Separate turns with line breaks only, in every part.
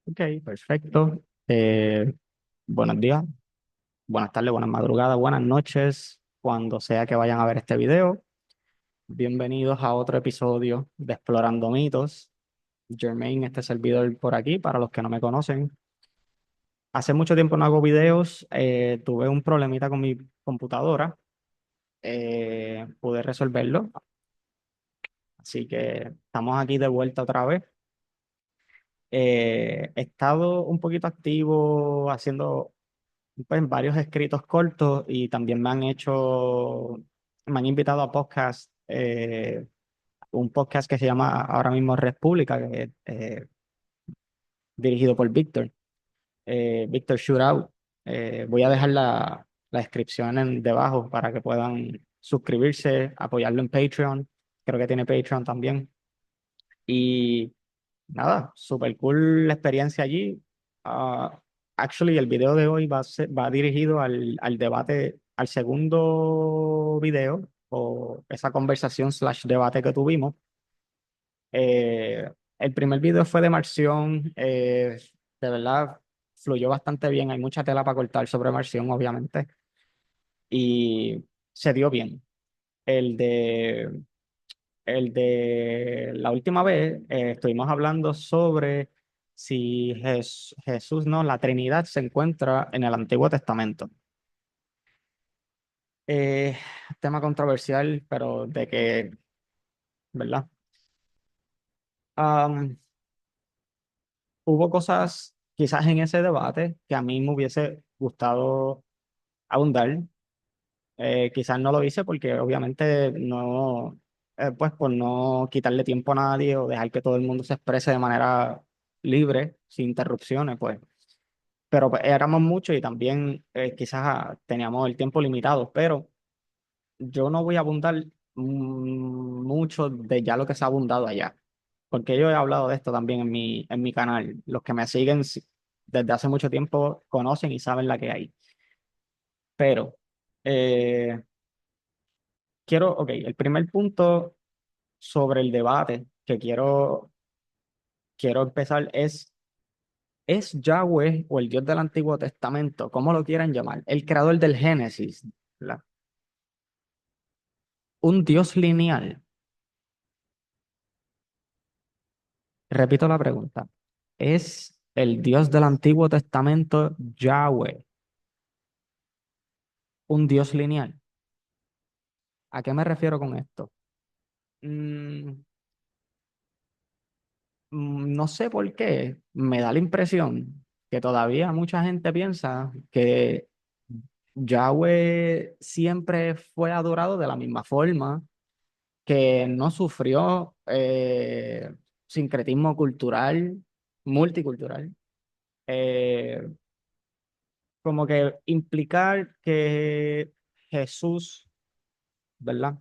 Ok, perfecto. Buenos días, buenas tardes, buenas madrugadas, buenas noches, cuando sea que vayan a ver este video. Bienvenidos a otro episodio de Explorando Mitos. Jermaine, este servidor por aquí, para los que no me conocen. Hace mucho tiempo no hago videos, tuve un problemita con mi computadora, pude resolverlo, así que estamos aquí de vuelta otra vez. He estado un poquito activo haciendo pues varios escritos cortos y también me han invitado a podcast, un podcast que se llama ahora mismo República, que es dirigido por Víctor Shootout. Voy a dejar la descripción debajo para que puedan suscribirse, apoyarlo en Patreon. Creo que tiene Patreon también. Y nada, super cool la experiencia allí. Ah, actually, el video de hoy va dirigido al debate, al segundo video o esa conversación slash debate que tuvimos. El primer video fue de Marción, de verdad fluyó bastante bien, hay mucha tela para cortar sobre Marción, obviamente, y se dio bien. El de El de la última vez estuvimos hablando sobre si Jesús, no, la Trinidad se encuentra en el Antiguo Testamento. Eh, Tema controversial, pero de que, ¿verdad? Am, Hubo cosas quizás en ese debate que a mí me hubiese gustado abundar. Quizás no lo hice porque obviamente no, pues por no quitarle tiempo a nadie o dejar que todo el mundo se exprese de manera libre, sin interrupciones, pues. Pero pues, éramos muchos y también quizás teníamos el tiempo limitado, pero yo no voy a abundar mucho de ya lo que se ha abundado allá, porque yo he hablado de esto también en mi canal. Los que me siguen desde hace mucho tiempo conocen y saben la que hay. Pero eh, ok, el primer punto sobre el debate que quiero empezar ¿es Yahweh o el Dios del Antiguo Testamento, como lo quieran llamar, el creador del Génesis, ¿verdad? Un Dios lineal? Repito la pregunta. ¿Es el Dios del Antiguo Testamento, Yahweh, un Dios lineal? ¿A qué me refiero con esto? Mm, no sé por qué, me da la impresión que todavía mucha gente piensa que Yahweh siempre fue adorado de la misma forma, que no sufrió sincretismo cultural, multicultural. Eh, Como que implicar que Jesús, ¿verdad?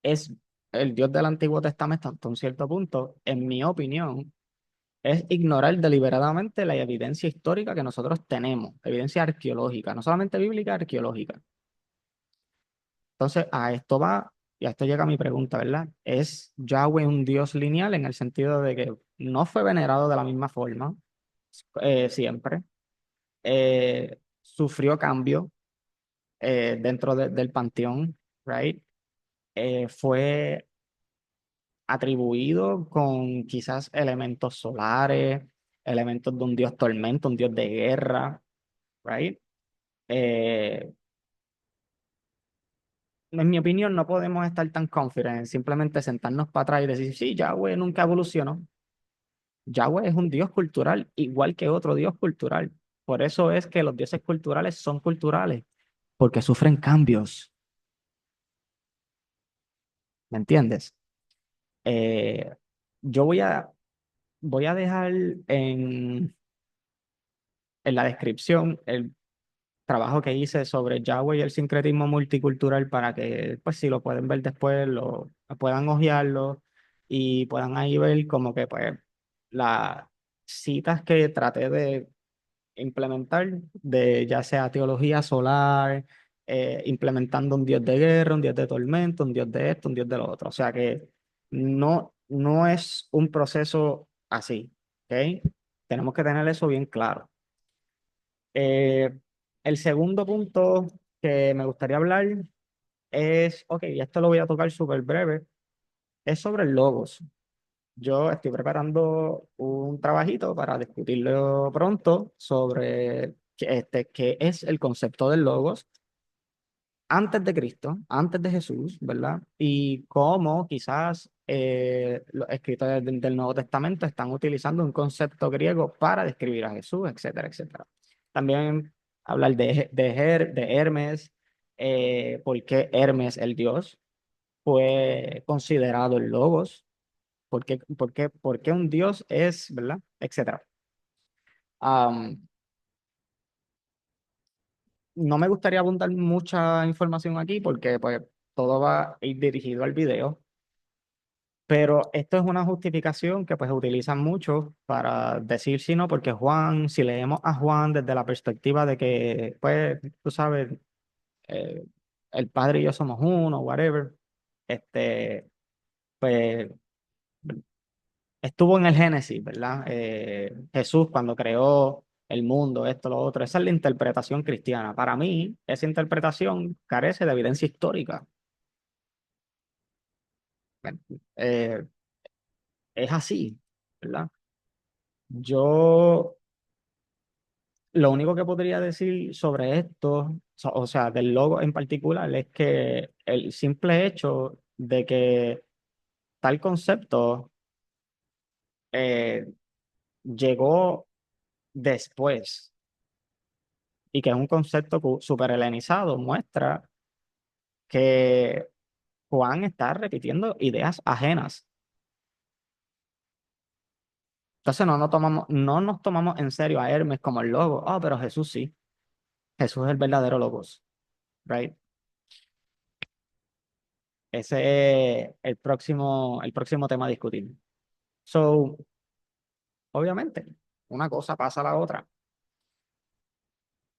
Es el Dios del Antiguo Testamento hasta un cierto punto, en mi opinión, es ignorar deliberadamente la evidencia histórica que nosotros tenemos, evidencia arqueológica, no solamente bíblica, arqueológica. Entonces, a esto va, y a esto llega mi pregunta, ¿verdad? ¿Es Yahweh un Dios lineal en el sentido de que no fue venerado de la misma forma siempre? Sufrió cambio dentro del panteón, ¿right? Fue atribuido con quizás elementos solares, elementos de un dios tormento, un dios de guerra, ¿right? Eh, en mi opinión, no podemos estar tan confident en simplemente sentarnos para atrás y decir, sí, Yahweh nunca evolucionó. Yahweh es un dios cultural, igual que otro dios cultural. Por eso es que los dioses culturales son culturales, porque sufren cambios, ¿me entiendes? Eh, yo voy a dejar en la descripción el trabajo que hice sobre Yahweh y el sincretismo multicultural para que, pues, si lo pueden ver después, lo puedan hojearlo y puedan ahí ver como que, pues, las citas que traté de implementar, de ya sea teología solar, implementando un dios de guerra, un dios de tormento, un dios de esto, un dios de lo otro. O sea que no es un proceso así, ¿ok? Tenemos que tener eso bien claro. Eh, el segundo punto que me gustaría hablar es, ok, y esto lo voy a tocar súper breve, es sobre el logos. Yo estoy preparando un trabajito para discutirlo pronto sobre qué es el concepto del logos antes de Cristo, antes de Jesús, ¿verdad? Y cómo quizás los escritores del Nuevo Testamento están utilizando un concepto griego para describir a Jesús, etcétera, etcétera. También hablar de Hermes, por qué Hermes, el dios, fue considerado el logos, por qué un dios es, ¿verdad? Etcétera. Am, no me gustaría abundar mucha información aquí porque pues todo va a ir dirigido al video. Pero esto es una justificación que pues utilizan mucho para decir si no, porque Juan, si leemos a Juan desde la perspectiva de que, pues, tú sabes, eh, el Padre y yo somos uno, whatever, este, pues estuvo en el Génesis, ¿verdad? Jesús cuando creó el mundo, esto, lo otro, esa es la interpretación cristiana. Para mí, esa interpretación carece de evidencia histórica. Bueno, eh, es así, ¿verdad? Yo lo único que podría decir sobre esto, o sea, del logo en particular, es que el simple hecho de que tal concepto eh, llegó después y que es un concepto súper helenizado, muestra que Juan está repitiendo ideas ajenas. Entonces no nos tomamos en serio a Hermes como el logo. Oh, pero Jesús sí. Jesús es el verdadero logos, right? Ese es el próximo tema a discutir. So, obviamente, una cosa pasa a la otra.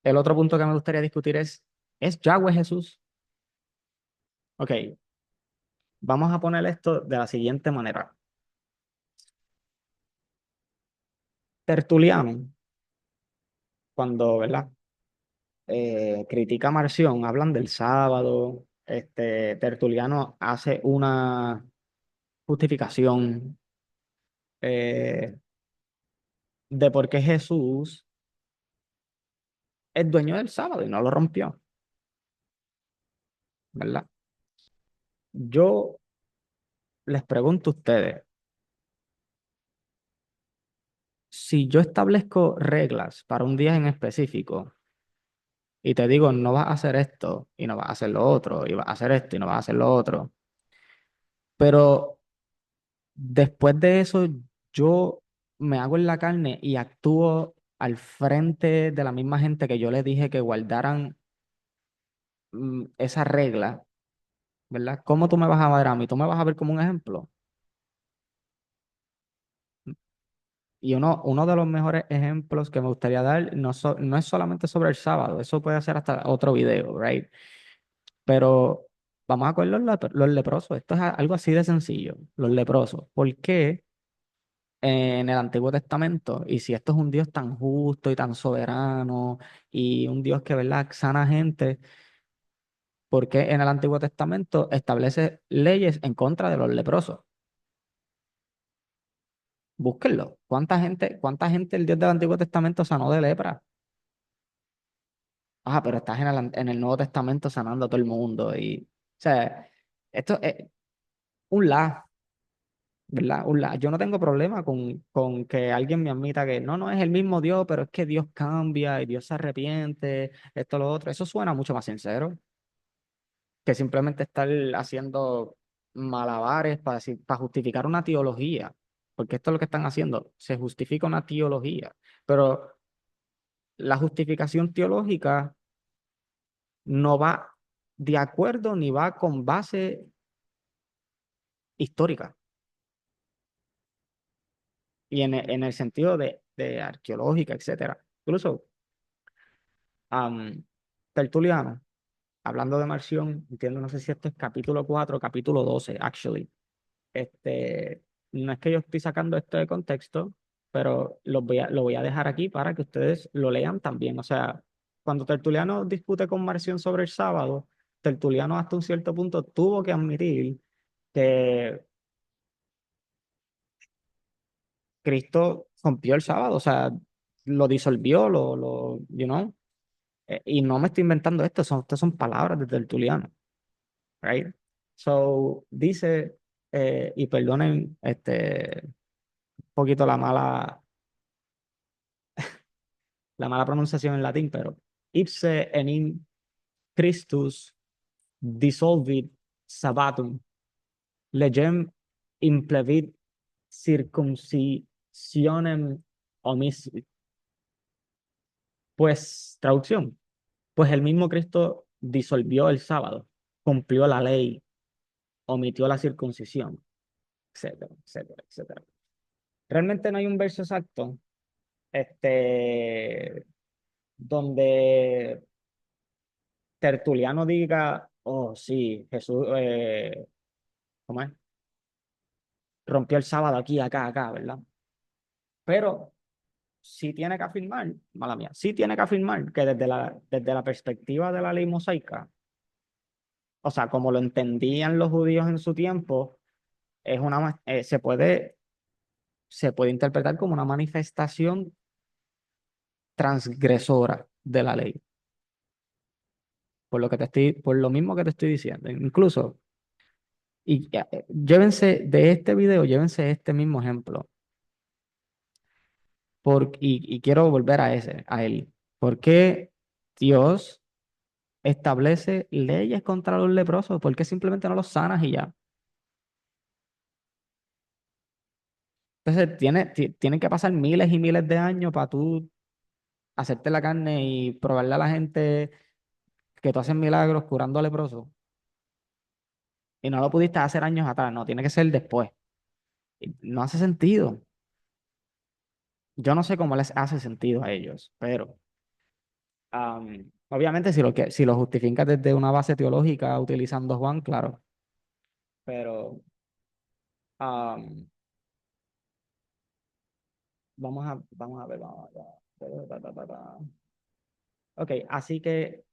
El otro punto que me gustaría discutir ¿es Yahweh Jesús? Ok, vamos a poner esto de la siguiente manera. Tertuliano, cuando, ¿verdad? Critica a Marción, hablan del sábado. Tertuliano hace una justificación de por qué Jesús es dueño del sábado y no lo rompió, ¿verdad? Yo les pregunto a ustedes, si yo establezco reglas para un día en específico y te digo, no vas a hacer esto y no vas a hacer lo otro, y vas a hacer esto y no vas a hacer lo otro, pero después de eso yo me hago en la carne y actúo al frente de la misma gente que yo les dije que guardaran esa regla, ¿verdad? ¿Cómo tú me vas a ver a mí? ¿Tú me vas a ver como un ejemplo? Y uno de los mejores ejemplos que me gustaría dar no es solamente sobre el sábado, eso puede ser hasta otro video, right? Pero vamos a coger los leprosos. Esto es algo así de sencillo. Los leprosos. ¿Por qué en el Antiguo Testamento? Y si esto es un Dios tan justo y tan soberano y un Dios que, ¿verdad?, sana gente, ¿por qué en el Antiguo Testamento establece leyes en contra de los leprosos? Búsquenlo. Cuánta gente el Dios del Antiguo Testamento sanó de lepra? Ah, pero estás en el Nuevo Testamento sanando a todo el mundo. O sea, esto es un la. ¿Verdad? Yo no tengo problema con que alguien me admita que no es el mismo Dios, pero es que Dios cambia y Dios se arrepiente, esto, lo otro. Eso suena mucho más sincero que simplemente estar haciendo malabares para justificar una teología, porque esto es lo que están haciendo, se justifica una teología, pero la justificación teológica no va de acuerdo ni va con base histórica y en el sentido de arqueológica, etcétera. Incluso am, Tertuliano, hablando de Marción, entiendo, no sé si esto es capítulo 4 o capítulo 12 actually. No es que yo estoy sacando esto de contexto, pero lo voy a dejar aquí para que ustedes lo lean también. O sea, cuando Tertuliano discute con Marción sobre el sábado, Tertuliano hasta un cierto punto tuvo que admitir que Cristo rompió el sábado, o sea, lo disolvió, you know, y no me estoy inventando esto, estas son palabras de Tertuliano, right? So, dice, y perdonen un poquito la mala pronunciación en latín, pero ipse enim Christus dissolvit sabbatum, legem implevit circumcisionem omissit. Pues, traducción, pues el mismo Cristo disolvió el sábado, cumplió la ley, omitió la circuncisión, etcétera, etcétera, etcétera. Realmente no hay un verso exacto, donde Tertuliano diga, oh sí, Jesús, ¿cómo es? Rompió el sábado aquí, acá, acá, ¿verdad? Pero sí tiene que afirmar, mala mía, sí tiene que afirmar que desde la perspectiva de la ley mosaica, o sea, como lo entendían los judíos en su tiempo, se puede interpretar como una manifestación transgresora de la ley, por lo mismo que te estoy diciendo. Incluso, llévense de este video, llévense este mismo ejemplo, y quiero volver a él. ¿Por qué Dios establece leyes contra los leprosos? ¿Por qué simplemente no los sanas y ya? Entonces, tienen que pasar miles y miles de años para tú hacerte la carne y probarle a la gente que tú haces milagros curando a leprosos. Y no lo pudiste hacer años atrás, no, tiene que ser después. Y no hace sentido. Yo no sé cómo les hace sentido a ellos, pero obviamente si lo justificas desde una base teológica utilizando Juan, claro, pero am, vamos a ver, vamos a ver. Ok, así que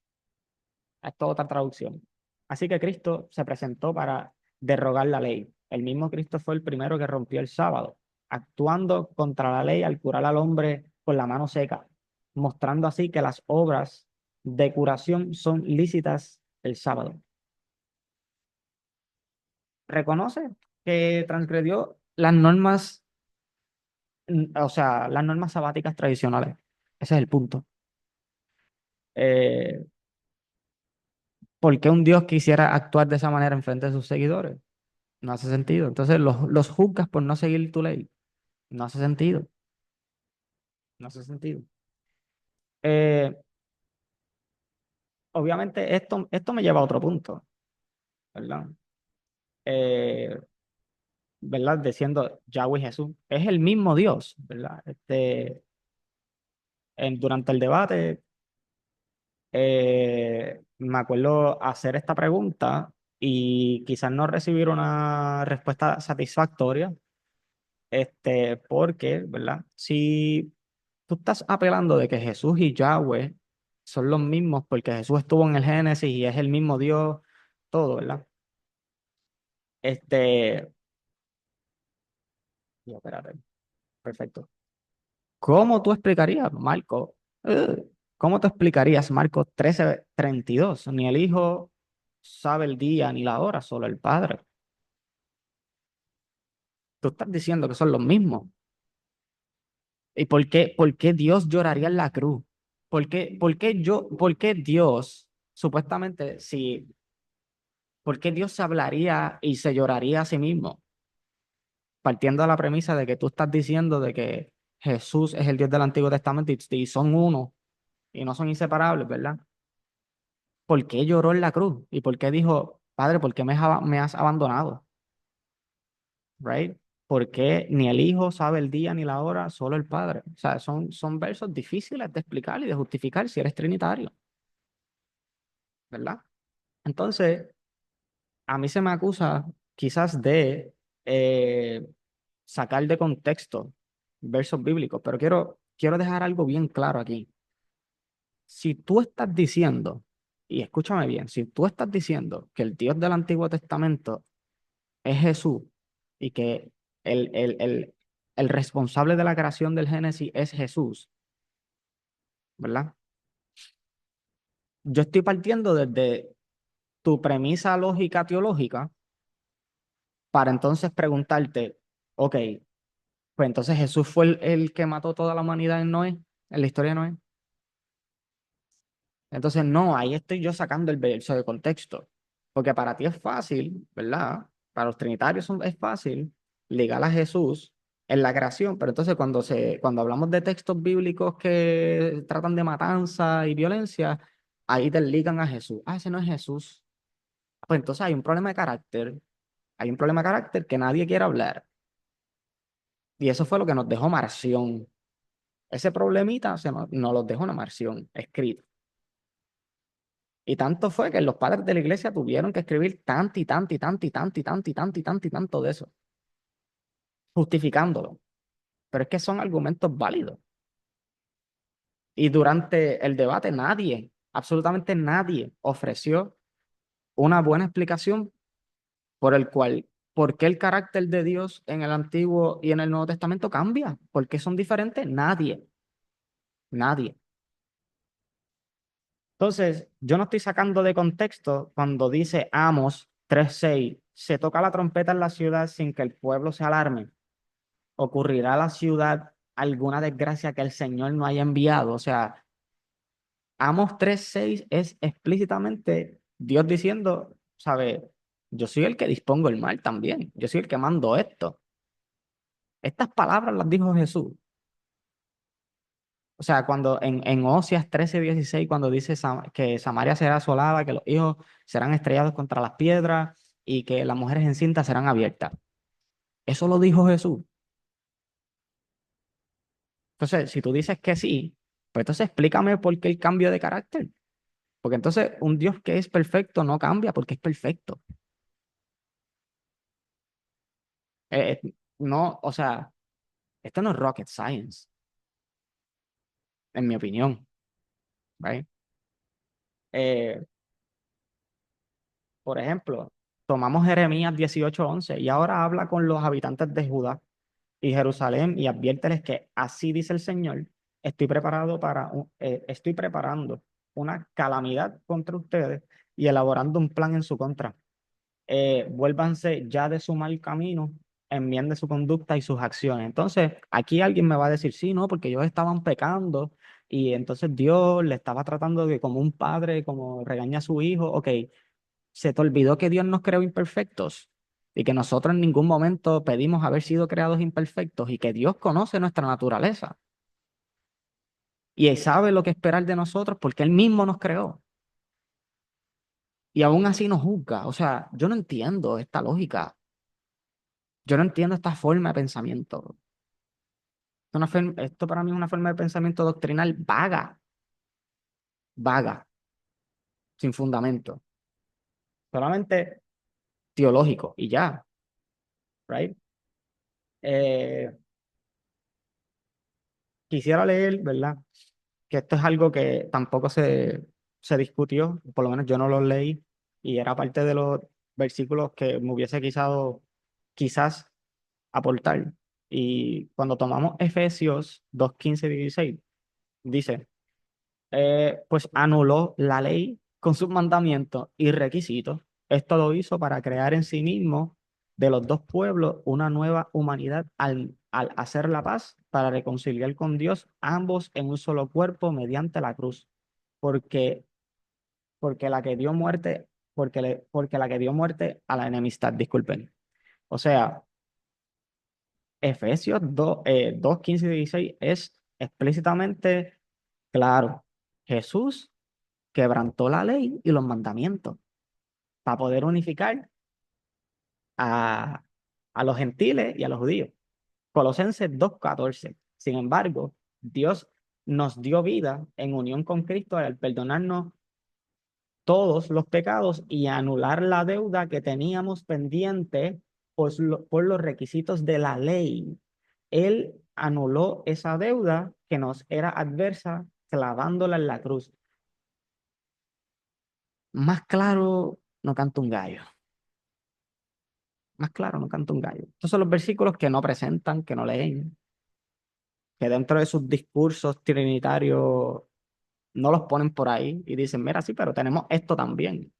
esto es otra traducción. Así que Cristo se presentó para derrogar la ley. El mismo Cristo fue el primero que rompió el sábado, actuando contra la ley al curar al hombre con la mano seca, mostrando así que las obras de curación son lícitas el sábado. Reconoce que transgredió las normas, o sea, las normas sabáticas tradicionales. Ese es el punto. Eh, ¿Por qué un Dios quisiera actuar de esa manera en frente de sus seguidores? No hace sentido. Entonces los juzgas por no seguir tu ley. No hace sentido. No hace sentido. Eh, Obviamente esto me lleva a otro punto, ¿verdad? Eh, ¿Verdad? Diciendo Yahweh Jesús. Es el mismo Dios, ¿verdad? Durante el debate, me acuerdo hacer esta pregunta y quizás no recibir una respuesta satisfactoria, porque, ¿verdad? Si tú estás apelando de que Jesús y Yahweh son los mismos porque Jesús estuvo en el Génesis y es el mismo Dios, todo, ¿verdad? Este, espérate, perfecto. ¿Cómo tú explicarías, Marco? ¿Cómo tú explicarías Marcos 13:32? Ni el Hijo sabe el día ni la hora, solo el Padre. Tú estás diciendo que son los mismos. ¿Y por qué Dios lloraría en la cruz? ¿Por qué Dios, supuestamente, si ¿por qué Dios se hablaría y se lloraría a sí mismo? Partiendo de la premisa de que tú estás diciendo de que Jesús es el Dios del Antiguo Testamento y son uno y no son inseparables, ¿verdad? ¿Por qué lloró en la cruz? ¿Y por qué dijo, Padre, por qué me has abandonado? Right? ¿Por qué ni el Hijo sabe el día ni la hora, solo el Padre? O sea, son versos difíciles de explicar y de justificar si eres trinitario, ¿verdad? Entonces, a mí se me acusa quizás de eh, sacar de contexto, versos bíblicos, pero quiero dejar algo bien claro aquí. Si tú estás diciendo, y escúchame bien, si tú estás diciendo que el Dios del Antiguo Testamento es Jesús y que el, el, el, el responsable de la creación del Génesis es Jesús, ¿verdad? Yo estoy partiendo desde tu premisa lógica teológica para entonces preguntarte, ok, pues entonces Jesús fue el que mató toda la humanidad en Noé, en la historia de Noé. Entonces, no, ahí estoy yo sacando el verso de contexto, porque para ti es fácil, ¿verdad? Para los trinitarios es fácil ligar a Jesús en la creación, pero entonces cuando hablamos de textos bíblicos que tratan de matanza y violencia, ahí te ligan a Jesús. Ah, ese no es Jesús. Pues entonces hay un problema de carácter, hay un problema de carácter que nadie quiere hablar. Y eso fue lo que nos dejó Marción. Ese problemita nos los dejó una Marción escrito. Y tanto fue que los padres de la iglesia tuvieron que escribir tanto y tanto y tanto y tanto y tanto y tanto y tanto y tanto de eso, justificándolo. Pero es que son argumentos válidos. Y durante el debate nadie, absolutamente nadie, ofreció una buena explicación por el cual, por qué el carácter de Dios en el Antiguo y en el Nuevo Testamento cambia, por qué son diferentes, nadie, nadie. Entonces, yo no estoy sacando de contexto cuando dice Amos 3:6, se toca la trompeta en la ciudad sin que el pueblo se alarme. ¿Ocurrirá a la ciudad alguna desgracia que el Señor no haya enviado? O sea, Amos 3:6 es explícitamente Dios diciendo, ¿sabe? Yo soy el que dispongo el mal también. Yo soy el que mando esto. Estas palabras las dijo Jesús. O sea, cuando en Oseas 13:16, cuando dice que Samaria será asolada, que los hijos serán estrellados contra las piedras y que las mujeres encintas serán abiertas. Eso lo dijo Jesús. Entonces, si tú dices que sí, pues entonces explícame por qué el cambio de carácter. Porque entonces un Dios que es perfecto no cambia porque es perfecto. No, o sea, esto no es rocket science, en mi opinión, ¿right? Eh, por ejemplo, tomamos Jeremías 18:11 y ahora habla con los habitantes de Judá y Jerusalén y adviérteles que así dice el Señor, estoy preparando una calamidad contra ustedes y elaborando un plan en su contra. Vuélvanse ya de su mal camino, enmienden su conducta y sus acciones. Entonces, aquí alguien me va a decir, sí, no, porque ellos estaban pecando y entonces Dios le estaba tratando de como un padre, como regaña a su hijo. Ok, se te olvidó que Dios nos creó imperfectos y que nosotros en ningún momento pedimos haber sido creados imperfectos y que Dios conoce nuestra naturaleza y Él sabe lo que esperar de nosotros porque Él mismo nos creó y aún así nos juzga. O sea, yo no entiendo esta lógica. Yo no entiendo esta forma de pensamiento. Esto para mí es una forma de pensamiento doctrinal vaga, vaga, sin fundamento, solamente teológico y ya, right? Eh, Quisiera leer, ¿verdad? Que esto es algo que tampoco se discutió, por lo menos yo no lo leí, y era parte de los versículos que me hubiese quizás aportar. Y cuando tomamos Efesios 2:15-16 dice, pues anuló la ley con sus mandamientos y requisitos. Esto lo hizo para crear en sí mismo de los dos pueblos una nueva humanidad al hacer la paz, para reconciliar con Dios ambos en un solo cuerpo mediante la cruz. Porque, porque la que dio muerte, porque la que dio muerte a la enemistad, disculpen. O sea, Efesios 2, 15 y 16 es explícitamente claro. Jesús quebrantó la ley y los mandamientos para poder unificar a, a los gentiles y a los judíos. Colosenses 2:14. Sin embargo, Dios nos dio vida en unión con Cristo al perdonarnos todos los pecados y anular la deuda que teníamos pendiente por los requisitos de la ley. Él anuló esa deuda que nos era adversa clavándola en la cruz. Más claro no canta un gallo. Más claro no canta un gallo. Estos son los versículos que no presentan, que no leen, que dentro de sus discursos trinitarios no los ponen por ahí y dicen, mira, sí, pero tenemos esto también.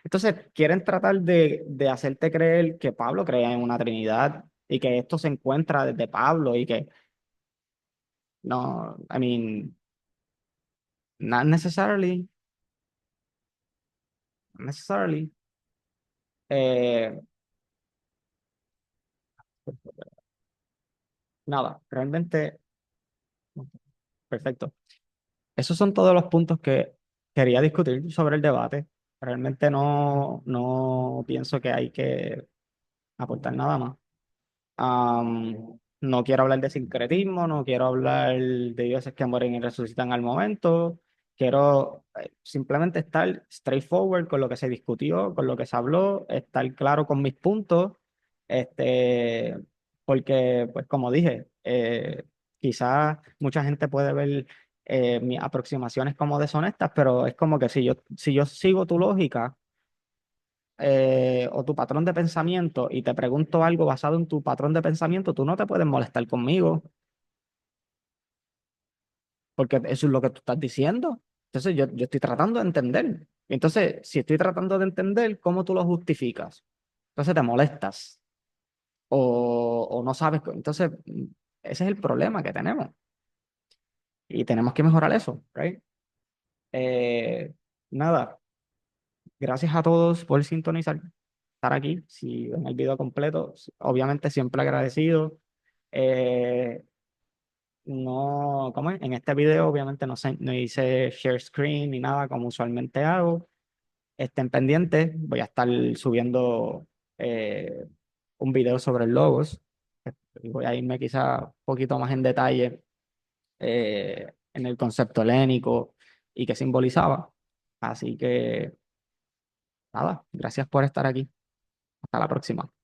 Entonces, quieren tratar de hacerte creer que Pablo crea en una Trinidad y que esto se encuentra desde Pablo y que no, I mean, not necessarily, necessarily. Eh, nada, realmente, perfecto. Esos son todos los puntos que quería discutir sobre el debate. Realmente no pienso que hay que aportar nada más. No quiero hablar de sincretismo, no quiero hablar de dioses que mueren y resucitan al momento. Quiero simplemente estar straightforward con lo que se discutió, con lo que se habló, estar claro con mis puntos, este, porque, pues como dije, quizás mucha gente puede ver mis aproximaciones como deshonestas, pero es como que si yo sigo tu lógica o tu patrón de pensamiento y te pregunto algo basado en tu patrón de pensamiento, tú no te puedes molestar conmigo porque eso es lo que tú estás diciendo. Entonces yo estoy tratando de entender. Entonces, si estoy tratando de entender, ¿cómo tú lo justificas? Entonces te molestas o no sabes. Entonces, ese es el problema que tenemos y tenemos que mejorar eso, ¿right? Eh, nada, gracias a todos por sintonizar, estar aquí. Si ven el video completo, obviamente siempre agradecido. Eh, no, ¿cómo es? En este video obviamente no hice share screen ni nada como usualmente hago. Estén pendientes, voy a estar subiendo eh, un video sobre el logos. Voy a irme quizá un poquito más en detalle en el concepto helénico y qué simbolizaba. Así que nada, gracias por estar aquí. Hasta la próxima.